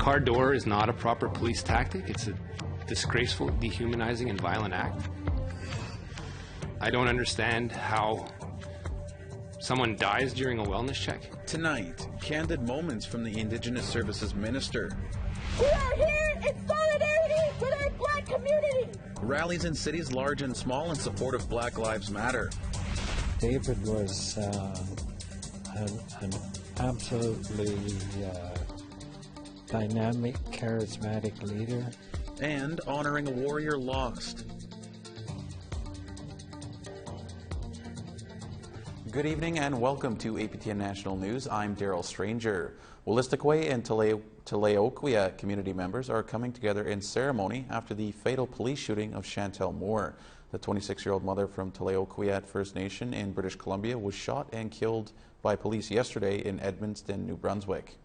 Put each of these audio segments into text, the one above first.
car door is not a proper police tactic. It's a disgraceful, dehumanizing, and violent act. I don't understand how someone dies during a wellness check. Tonight, candid moments from the Indigenous Services Minister. We are here in solidarity with our Black community. Rallies in cities large and small in support of Black Lives Matter. David was an absolutely dynamic, charismatic leader. And honoring a warrior lost. Good evening and welcome to APTN National News. I'm Daryl Stranger. Wolastoqey and Iqaluit community members are coming together in ceremony after the fatal police shooting of Chantel Moore. The 26-year-old mother from Iqaluit First Nation in British Columbia was shot and killed by police yesterday in Edmundston, New Brunswick.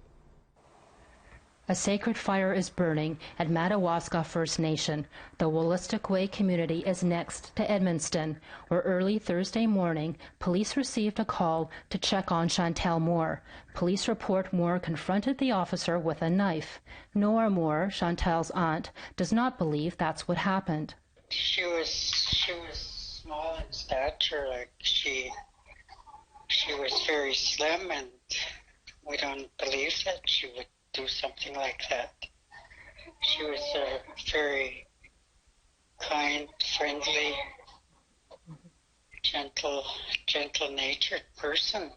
A sacred fire is burning at Madawaska First Nation. The Wolastoqey community is next to Edmundston, where early Thursday morning, police received a call to check on Chantel Moore. Police report Moore confronted the officer with a knife. Nora Moore, Chantel's aunt, does not believe that's what happened. She was small in stature, like she was very slim, and we don't believe that she would do something like that. She was a very kind, friendly, gentle-natured person.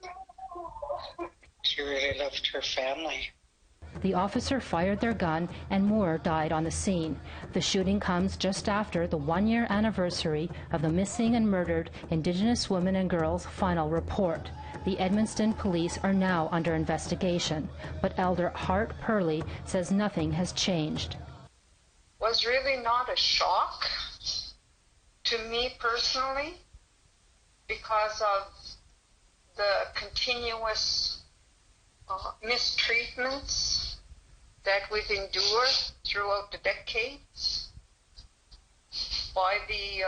She really loved her family. The officer fired their gun and Moore died on the scene. The shooting comes just after the one-year anniversary of the missing and murdered Indigenous women and girls' final report. The Edmundston police are now under investigation, but Elder Hart Purley says nothing has changed. Was really not a shock to me personally because of the continuous mistreatments that we've endured throughout the decades by the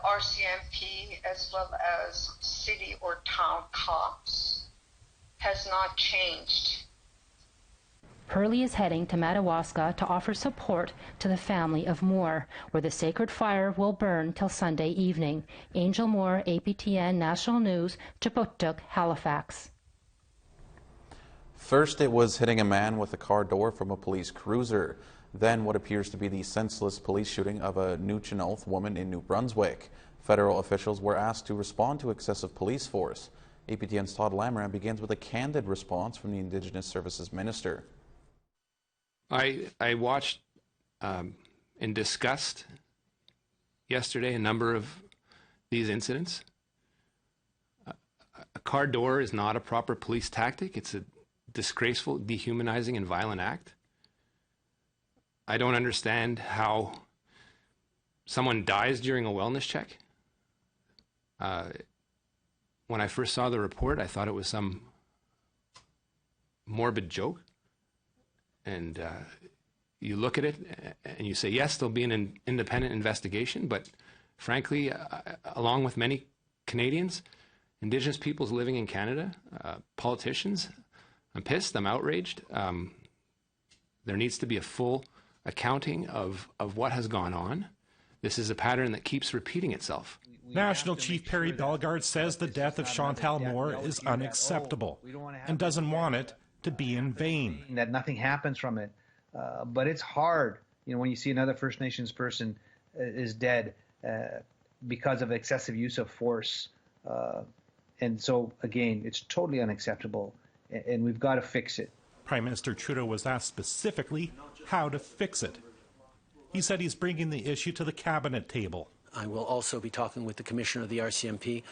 RCMP as well as city or town cops has not changed. Purley is heading to Madawaska to offer support to the family of Moore, where the sacred fire will burn till Sunday evening. Angel Moore, APTN National News, Chipotuk, Halifax. First, it was hitting a man with a car door from a police cruiser. Then what appears to be the senseless police shooting of a Nunavummiut woman in New Brunswick. Federal officials were asked to respond to excessive police force. APTN's Todd Lamran begins with a candid response from the Indigenous Services Minister. I watched and discussed yesterday a number of these incidents. A car door is not a proper police tactic. It's a disgraceful, dehumanizing, and violent act. I don't understand how someone dies during a wellness check. When I first saw the report, I thought it was some morbid joke. And you look at it and you say, yes, there'll be an independent investigation, but frankly, along with many Canadians, Indigenous peoples living in Canada, politicians, I'm pissed, I'm outraged. There needs to be a full accounting of what has gone on. This is a pattern that keeps repeating itself. National Chief Perry Bellegarde says the death of Chantel Moore is unacceptable and doesn't want it to be in vain. That nothing happens from it, but it's hard, when you see another First Nations person is dead because of excessive use of force. And so, again, it's totally unacceptable, and we've got to fix it. Prime Minister Trudeau was asked specifically how to fix it. He said he's bringing the issue to the cabinet table. I will also be talking with the Commissioner of the RCMP.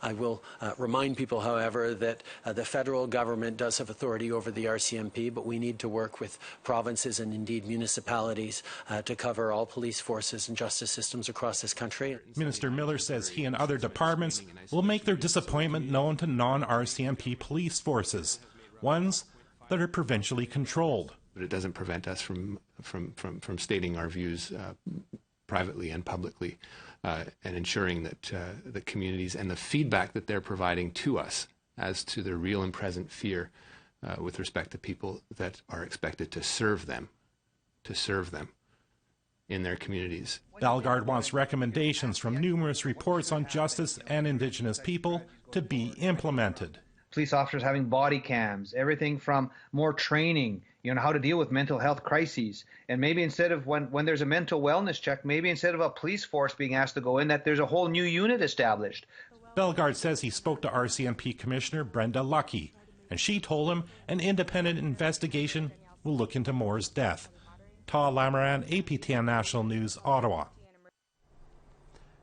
I will remind people, however, that the federal government does have authority over the RCMP, but we need to work with provinces and indeed municipalities to cover all police forces and justice systems across this country. Minister Miller says he and other departments will make their disappointment known to non-RCMP police forces, ones that are provincially controlled. But it doesn't prevent us from stating our views privately and publicly, and ensuring that the communities and the feedback that they're providing to us as to the real and present fear with respect to people that are expected to serve them in their communities. Bellegarde wants recommendations from numerous reports on justice and Indigenous people to be implemented. Police officers having body cams, everything from more training, how to deal with mental health crises. And maybe instead of when there's a mental wellness check, maybe instead of a police force being asked to go in, that there's a whole new unit established. Bellegarde says he spoke to RCMP Commissioner Brenda Lucky, and she told him an independent investigation will look into Moore's death. Ta Lamaran, APTN National News, Ottawa.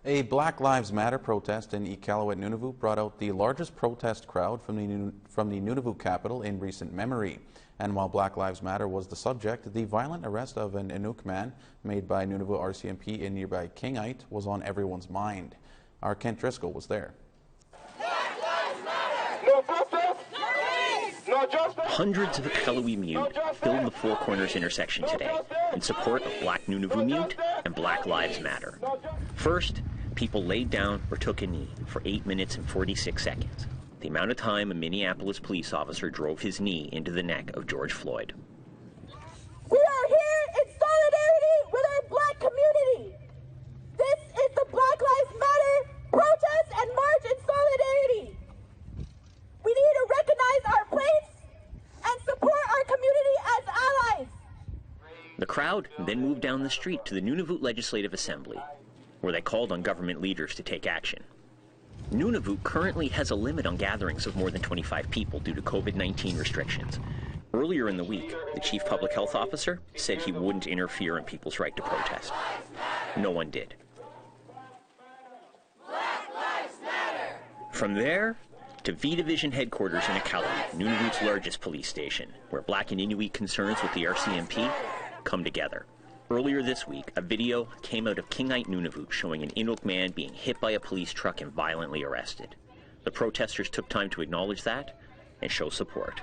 A Black Lives Matter protest in Iqaluit, Nunavut brought out the largest protest crowd from the Nunavut capital in recent memory. And while Black Lives Matter was the subject, the violent arrest of an Inuk man made by Nunavut RCMP in nearby Iqaluit was on everyone's mind. Our Kent Driscoll was there. Black Lives Matter! No protest! No peace! No justice! Hundreds of Iqaluit filled the Four Corners intersection today in support of Black Nunavummiut and Black Lives Matter. First, people laid down or took a knee for 8 minutes and 46 seconds, the amount of time a Minneapolis police officer drove his knee into the neck of George Floyd. We are here in solidarity with our Black community. This is the Black Lives Matter protest and march in solidarity. We need to recognize our place and support our community as allies. The crowd then moved down the street to the Nunavut Legislative Assembly, where they called on government leaders to take action. Nunavut currently has a limit on gatherings of more than 25 people due to COVID-19 restrictions. Earlier in the week, the chief public health officer said he wouldn't interfere in people's right to protest. No one did. Black Lives Matter! From there to V Division headquarters in Iqaluit, Nunavut's largest police station, where Black and Inuit concerns with the RCMP come together. Earlier this week, a video came out of Iqaluit, Nunavut, showing an Inuk man being hit by a police truck and violently arrested. The protesters took time to acknowledge that and show support.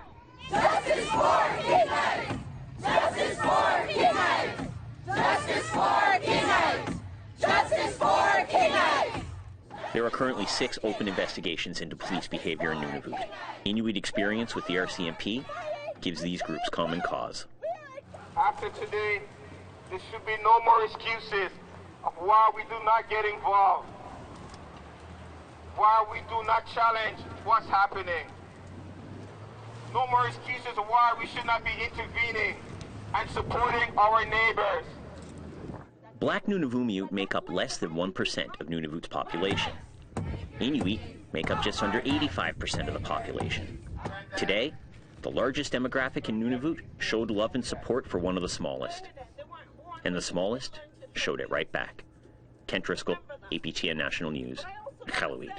Justice for Iqaluit! Justice for Iqaluit! Justice for Iqaluit! Justice for Iqaluit! There are currently 6 open investigations into police behavior in Nunavut. Inuit experience with the RCMP gives these groups common cause. After today, there should be no more excuses of why we do not get involved, why we do not challenge what's happening. No more excuses of why we should not be intervening and supporting our neighbors. Black Nunavummiut make up less than 1% of Nunavut's population. Inuit make up just under 85% of the population. Today, the largest demographic in Nunavut showed love and support for one of the smallest. And the smallest showed it right back. Kent Driscoll, APTN National News, Iqaluit.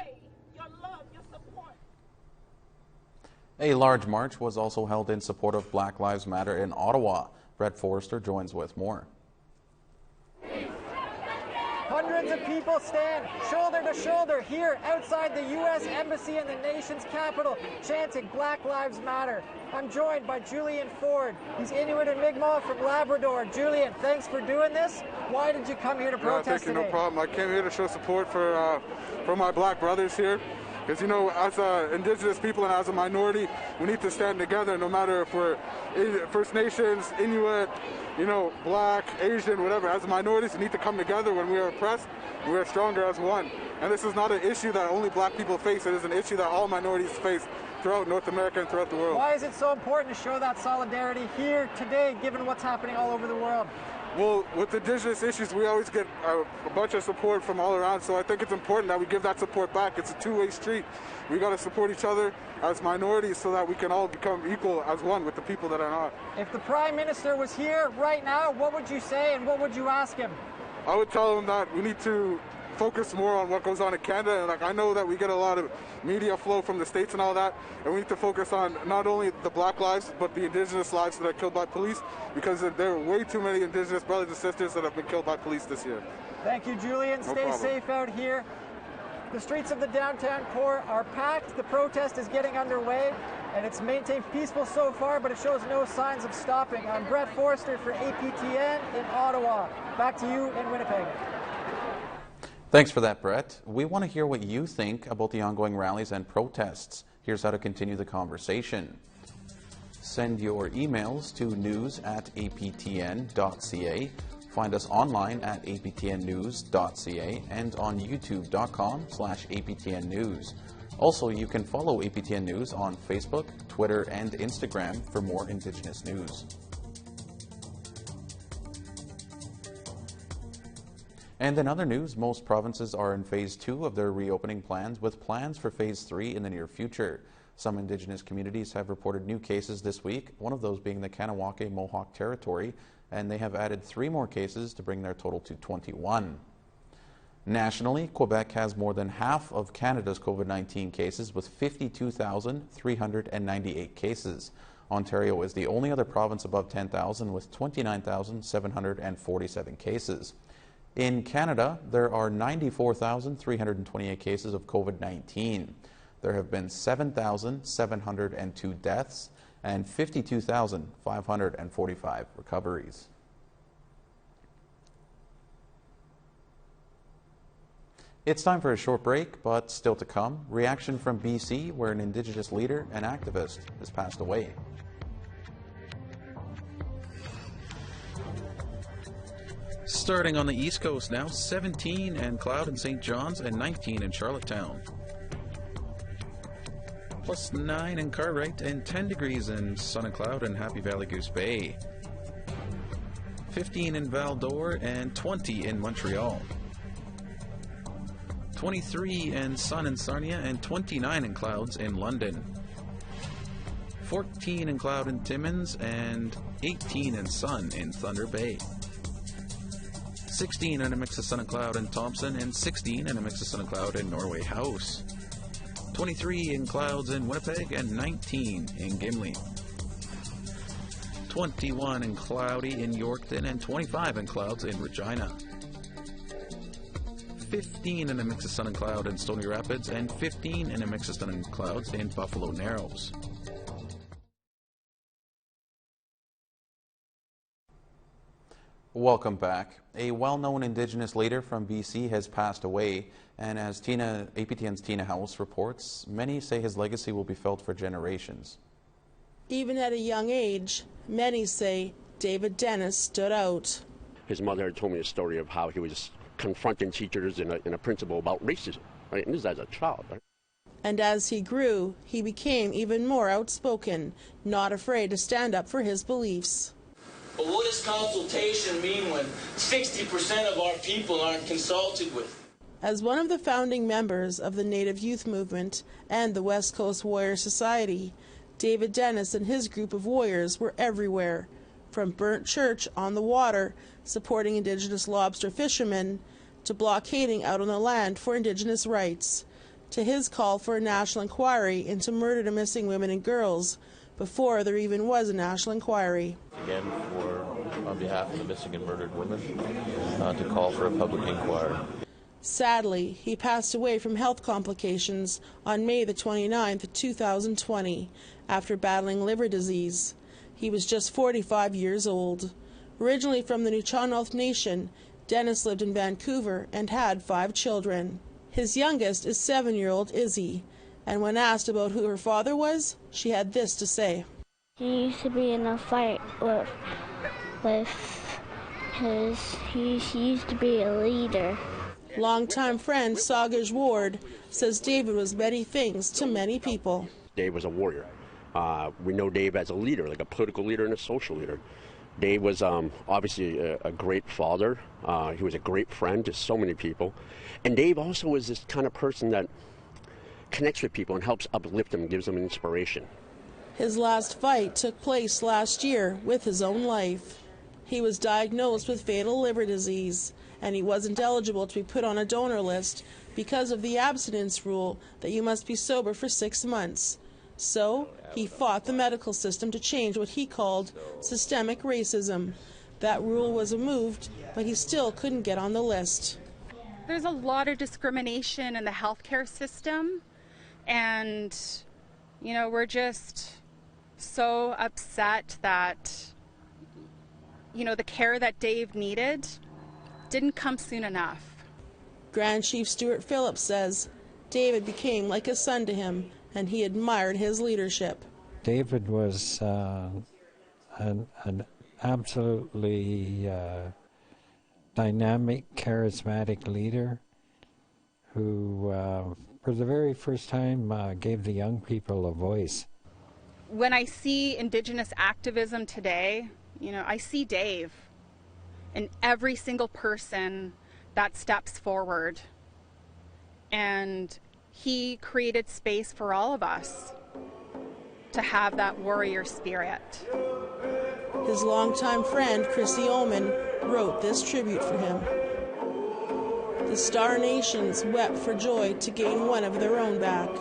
A large march was also held in support of Black Lives Matter in Ottawa. Brett Forrester joins with more. Hundreds of people stand shoulder to shoulder here outside the U.S. Embassy in the nation's capital, chanting Black Lives Matter. I'm joined by Julian Ford. He's Inuit and Mi'kmaq from Labrador. Julian, thanks for doing this. Why did you come here to protest today? No problem. I came here to show support for my Black brothers here. Because, as Indigenous people and as a minority, we need to stand together no matter if we're First Nations, Inuit, Black, Asian, whatever. As minorities, we need to come together when we are oppressed. We are stronger as one. And this is not an issue that only Black people face. It is an issue that all minorities face throughout North America and throughout the world. Why is it so important to show that solidarity here today, given what's happening all over the world? Well, with Indigenous issues, we always get a bunch of support from all around, so I think it's important that we give that support back. It's a two-way street. We got to support each other as minorities so that we can all become equal as one with the people that are not. If the Prime Minister was here right now, what would you say and what would you ask him? I would tell him that we need to focus more on what goes on in Canada, and I know that we get a lot of media flow from the States and all that, and we need to focus on not only the Black lives but the Indigenous lives that are killed by police, because there are way too many Indigenous brothers and sisters that have been killed by police this year. Thank you, Julian. Stay safe out here. The streets of the downtown core are packed. The protest is getting underway, and it's maintained peaceful so far, but it shows no signs of stopping. I'm Brett Forrester for APTN in Ottawa. Back to you in Winnipeg. Thanks for that, Brett. We want to hear what you think about the ongoing rallies and protests. Here's how to continue the conversation. Send your emails to news@aptn.ca. Find us online at aptnnews.ca and on youtube.com/aptn news. Also, you can follow APTN News on Facebook, Twitter, and Instagram for more Indigenous news. And in other news, most provinces are in Phase 2 of their reopening plans, with plans for Phase 3 in the near future. Some Indigenous communities have reported new cases this week, one of those being the Kanawake Mohawk Territory, and they have added 3 more cases to bring their total to 21. Nationally, Quebec has more than half of Canada's COVID-19 cases, with 52,398 cases. Ontario is the only other province above 10,000 with 29,747 cases. In Canada, there are 94,328 cases of COVID-19. There have been 7,702 deaths and 52,545 recoveries. It's time for a short break, but still to come, reaction from BC, where an Indigenous leader and activist has passed away. Starting on the East Coast now, 17 and cloud in St. John's and 19 in Charlottetown. Plus 9 in Cartwright and 10 degrees in Sun and Cloud and Happy Valley Goose Bay. 15 in Val-d'Or and 20 in Montreal. 23 in sun in Sarnia and 29 in clouds in London. 14 in cloud in Timmins and 18 in sun in Thunder Bay. 16 in a mix of sun and cloud in Thompson and 16 in a mix of sun and cloud in Norway House. 23 in clouds in Winnipeg and 19 in Gimli. 21 in cloudy in Yorkton and 25 in clouds in Regina. 15 in a mix of sun and cloud in Stony Rapids, and 15 in a mix of sun and clouds in Buffalo Narrows. Welcome back. A well-known Indigenous leader from BC has passed away, and as APTN's Tina House reports, many say his legacy will be felt for generations. Even at a young age, many say David Dennis stood out. His mother had told me a story of how he was confronting teachers and a principal about racism, right? And this is as a child, right? And as he grew, he became even more outspoken, not afraid to stand up for his beliefs. But what does consultation mean when 60% of our people aren't consulted with? As one of the founding members of the Native Youth Movement and the West Coast Warrior Society, David Dennis and his group of warriors were everywhere, from Burnt Church on the water, supporting Indigenous lobster fishermen, to blockading out on the land for Indigenous rights, to his call for a national inquiry into murdered and missing women and girls, before there even was a national inquiry. Again, on behalf of the missing and murdered women, to call for a public inquiry. Sadly, he passed away from health complications on May the 29th, 2020, after battling liver disease. He was just 45 years old. Originally from the Nunavummiut Nation, Dennis lived in Vancouver and had 5 children. His youngest is 7-year-old Izzy, and when asked about who her father was, she had this to say. He used to be in a fight with he used to be a leader. Longtime friend Sagaj Ward says David was many things to many people. Dave was a warrior. We know Dave as a leader, like a political leader and a social leader. Dave was obviously a great father. He was a great friend to so many people. And Dave also was this kind of person that connects with people and helps uplift them, gives them inspiration. His last fight took place last year with his own life. He was diagnosed with fatal liver disease, and he wasn't eligible to be put on a donor list because of the abstinence rule that you must be sober for 6 months. So he fought the medical system to change what he called systemic racism. That rule was removed, but he still couldn't get on the list. There's a lot of discrimination in the healthcare system, and we're just so upset that the care that Dave needed didn't come soon enough. Grand Chief Stuart Phillips says David became like a son to him, and he admired his leadership. David was an absolutely dynamic, charismatic leader who, for the very first time, gave the young people a voice. When I see Indigenous activism today, you know, I see Dave in every single person that steps forward. And he created space for all of us to have that warrior spirit. His longtime friend, Chrissy Ullman, wrote this tribute for him. The Star Nations wept for joy to gain one of their own back.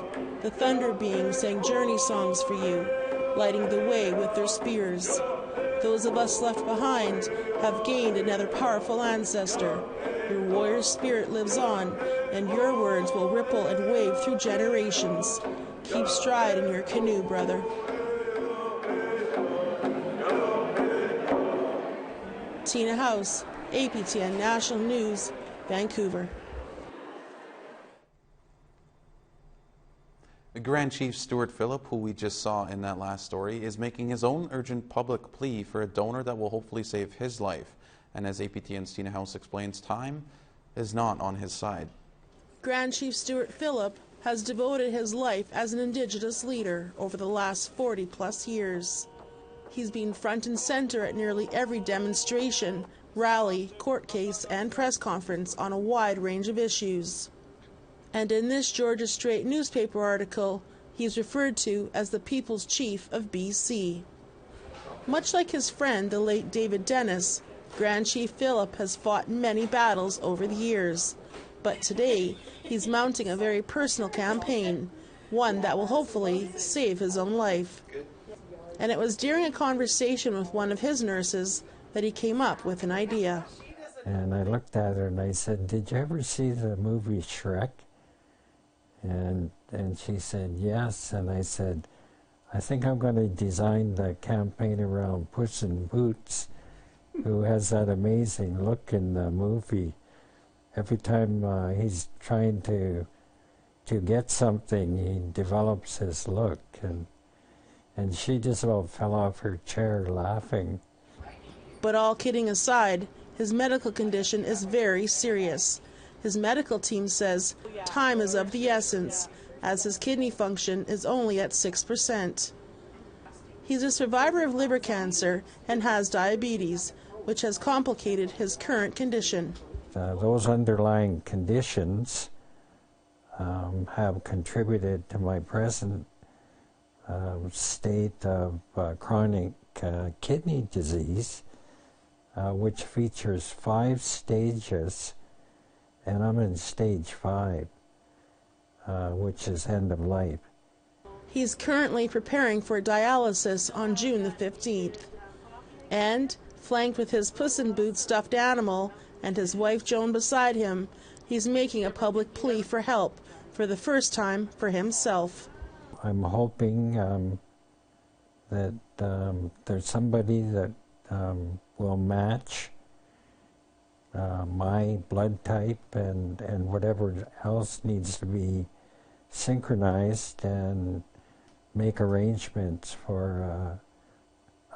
The Thunder Beings sang journey songs for you, lighting the way with their spears. Those of us left behind have gained another powerful ancestor. Your warrior spirit lives on, and your words will ripple and wave through generations. Keep stride in your canoe, brother. Tina House, APTN National News, Vancouver. Grand Chief Stuart Phillip, who we just saw in that last story, is making his own urgent public plea for a donor that will hopefully save his life. And as APTN's Tina House explains, time is not on his side. Grand Chief Stuart Phillip has devoted his life as an Indigenous leader over the last 40-plus years. He's been front and center at nearly every demonstration, rally, court case, and press conference on a wide range of issues. And in this Georgia Straight newspaper article, he's referred to as the People's Chief of BC. Much like his friend, the late David Dennis, Grand Chief Phillip has fought many battles over the years. But today, he's mounting a very personal campaign, one that will hopefully save his own life. And it was during a conversation with one of his nurses that he came up with an idea. And I looked at her and I said, "Did you ever see the movie Shrek?" And she said, "Yes." And I said, "I think I'm going to design the campaign around Puss in Boots, who has that amazing look in the movie. Every time he's trying to get something, he develops his look." And she just about fell off her chair laughing. But all kidding aside, his medical condition is very serious. His medical team says time is of the essence, as his kidney function is only at 6%. He's a survivor of liver cancer and has diabetes, which has complicated his current condition. Those underlying conditions have contributed to my present state of chronic kidney disease, which features 5 stages, and I'm in stage 5, which is end of life. He's currently preparing for dialysis on June the 15th. And, flanked with his Puss in Boots stuffed animal and his wife Joan beside him, he's making a public plea for help, for the first time for himself. I'm hoping that there's somebody that will match my blood type and whatever else needs to be synchronized, and make arrangements for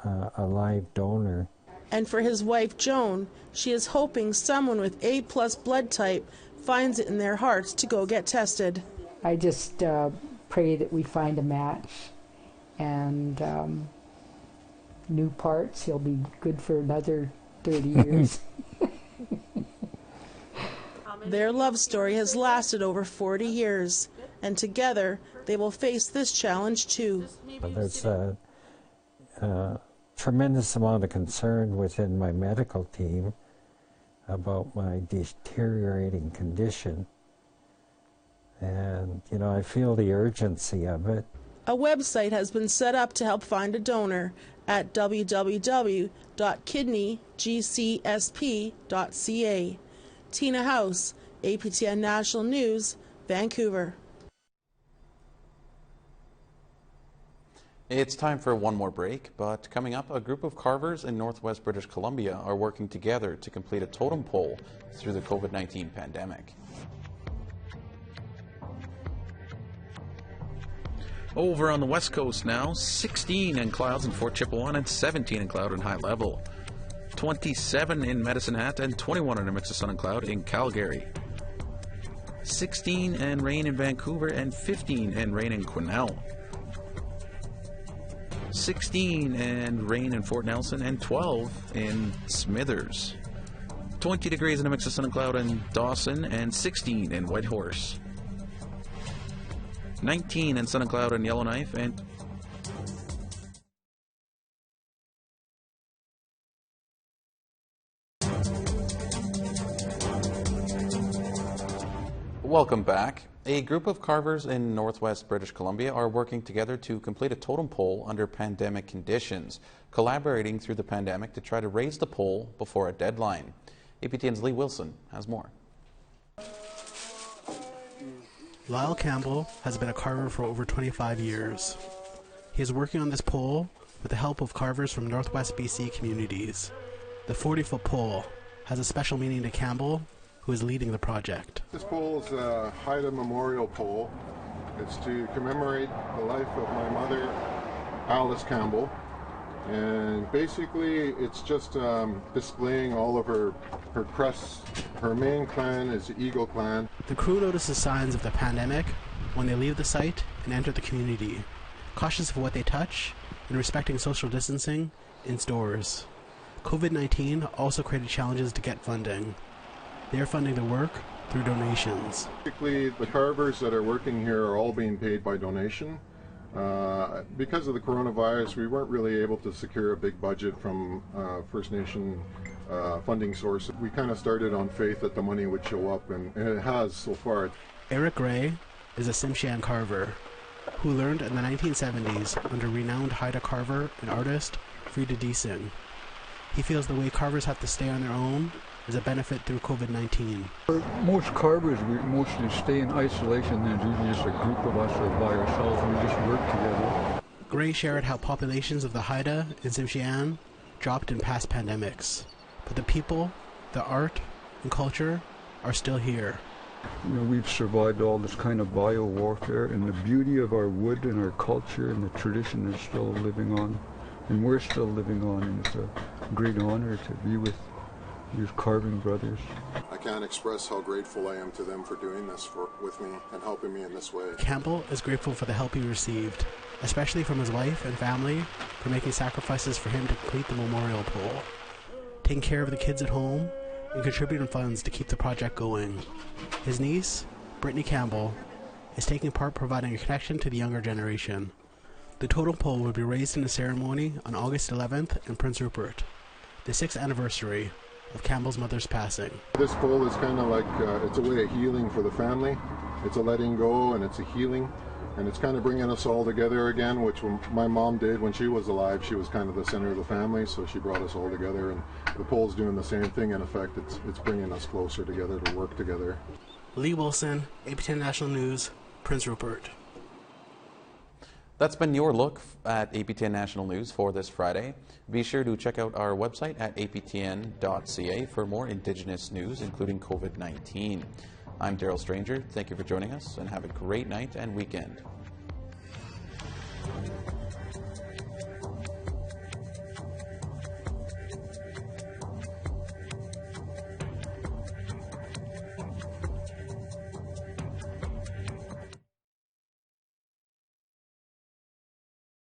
a live donor. And for his wife Joan, she is hoping someone with A+ blood type finds it in their hearts to go get tested. I just pray that we find a match, and new parts. He'll be good for another 30 years. Their love story has lasted over 40 years, and together they will face this challenge too. There's a tremendous amount of concern within my medical team about my deteriorating condition. And, you know, I feel the urgency of it. A website has been set up to help find a donor at www.kidneygcsp.ca. Tina House, APTN National News, Vancouver. It's time for one more break, but coming up, a group of carvers in northwest British Columbia are working together to complete a totem pole through the COVID-19 pandemic. Over on the west coast now, 16 in clouds in Fort Chipewyan and 17 in cloud and high level. 27 in Medicine Hat and 21 in a mix of sun and cloud in Calgary. 16 and rain in Vancouver and 15 and rain in Quesnel. 16 and rain in Fort Nelson and 12 in Smithers. 20 degrees in a mix of sun and cloud in Dawson and 16 in Whitehorse. 19 in sun and cloud in Yellowknife and Welcome back. A group of carvers in northwest British Columbia are working together to complete a totem pole under pandemic conditions, collaborating through the pandemic to try to raise the pole before a deadline. APTN's Lee Wilson has more. Lyle Campbell has been a carver for over 25 years. He is working on this pole with the help of carvers from northwest BC communities. The 40-foot pole has a special meaning to Campbell, who is leading the project. This pole is a Haida memorial pole. It's to commemorate the life of my mother, Alice Campbell. And basically it's just displaying all of her crests. Her main clan is the Eagle clan. The crew notices signs of the pandemic when they leave the site and enter the community, cautious of what they touch and respecting social distancing indoors. COVID-19 also created challenges to get funding. They are funding the work through donations. Basically, the carvers that are working here are all being paid by donation. Because of the coronavirus, we weren't really able to secure a big budget from First Nation funding source. We kind of started on faith that the money would show up, and it has so far. Eric Gray is a Tsimshian carver who learned in the 1970s under renowned Haida carver and artist Frida Deasing. He feels the way carvers have to stay on their own is a benefit through COVID-19. For most carvers, we mostly stay in isolation. There's usually just a group of us or by ourselves, and we just work together. Gray shared how populations of the Haida and Tsimshian dropped in past pandemics, but the people, the art, and culture are still here. You know, we've survived all this kind of bio-warfare, and the beauty of our wood and our culture and the tradition is still living on, and we're still living on, and it's a great honor to be with these carving brothers. I can't express how grateful I am to them for doing this with me and helping me in this way. Campbell is grateful for the help he received, especially from his wife and family for making sacrifices for him to complete the memorial pole, taking care of the kids at home, and contributing funds to keep the project going. His niece, Brittany Campbell, is taking part providing a connection to the younger generation. The totem pole will be raised in a ceremony on August 11th in Prince Rupert, the 6th anniversary of Campbell's mother's passing. This pole is kind of like, it's a way of healing for the family. It's a letting go and it's a healing. And it's kind of bringing us all together again, which my mom did when she was alive. She was kind of the center of the family, so she brought us all together. And the pole's doing the same thing. In effect, it's bringing us closer together to work together. Lee Wilson, APTN National News, Prince Rupert. That's been your look at APTN National News for this Friday. Be sure to check out our website at aptn.ca for more Indigenous news, including COVID-19. I'm Daryl Stranger. Thank you for joining us, and have a great night and weekend.